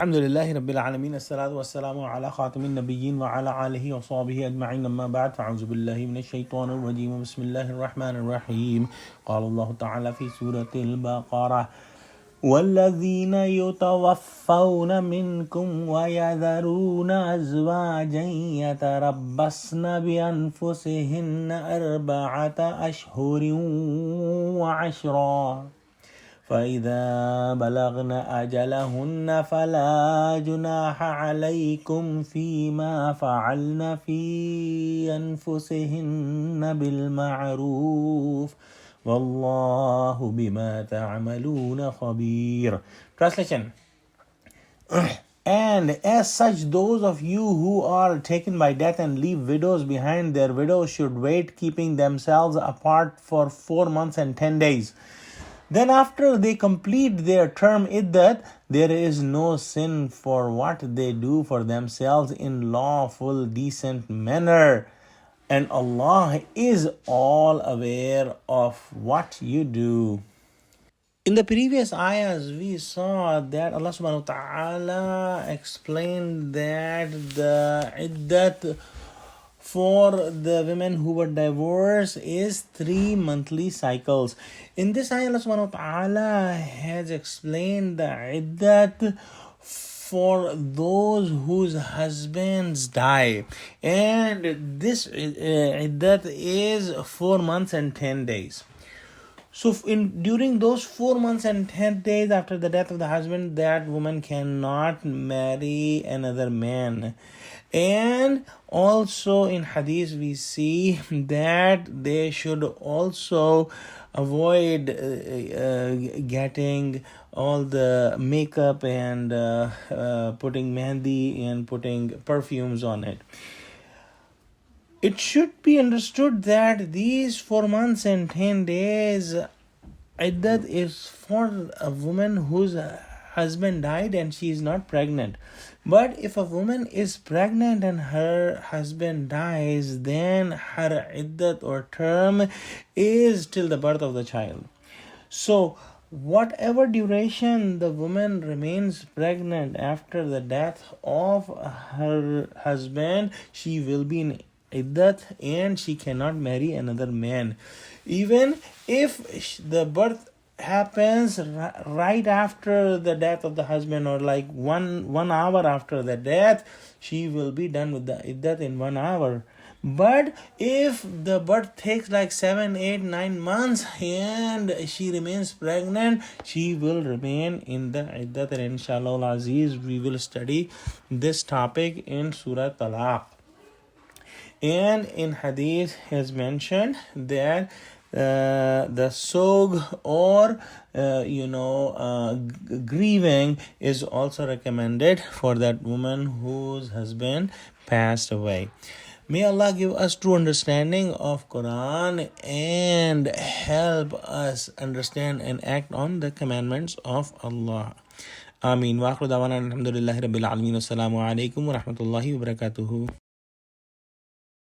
Alhamdulillahi Rabbil Alameen. As-salatu was-salamu ala khatamin nabiyyin wa ala alihi wa sahbihi ajma'in. Amma ba'd. Fa'auzu billahi minash shaitanir rajim. Bismillahir rahmanir rahim. Qala Allah ta'ala fi suratil Baqarah. وَالَّذِينَ يُتَوَفَّوْنَ مِنْكُمْ وَيَذَرُونَ أَزْوَاجًا يَتَرَبَّصْنَ بِأَنفُسِهِنَّ أَرْبَعَةَ أَشْهُرٍ وَعَشْرًا فإذا بلغن أجلهن فلا جناح عليكم فيما فعلن في أنفسهن بالمعروف والله بما تعملون خبير. Translation. And as such, those of you who are taken by death and leave widows behind, their widows should wait, keeping themselves apart for 4 months and 10 days. Then after they complete their term iddat, there is no sin for what they do for themselves in lawful, decent manner. And Allah is all aware of what you do. In the previous ayahs, we saw that Allah subhanahu wa ta'ala explained that the iddat for the women who were divorced is 3 monthly cycles. In this ayah, Allah subhanahu wa ta'ala has explained the iddat for those whose husbands die. And this iddat is 4 months and 10 days. So during those 4 months and 10 days after the death of the husband, that woman cannot marry another man. And also in hadith we see that they should also avoid getting all the makeup and putting mehndi and putting perfumes on it. It should be understood that these 4 months and 10 days iddat is for a woman whose husband died and she is not pregnant. But if a woman is pregnant and her husband dies, then her iddat or term is till the birth of the child. So whatever duration the woman remains pregnant after the death of her husband, she will be in iddat and she cannot marry another man. Even if the birth happens right after the death of the husband, or like one hour after the death, she will be done with the iddat in 1 hour. But if the birth takes like 7, 8, 9 months and she remains pregnant, she will remain in the iddat. And inshallah aziz, we will study this topic in Surah Talaq. And in hadith has mentioned that the sog or grieving is also recommended for that woman whose husband passed away. May Allah give us true understanding of Quran and help us understand and act on the commandments of Allah. Ameen. Wa akhiru da'wana alhamdulillahi rabbil alamin. Assalamu alaikum wa rahmatullahi wa barakatuhu.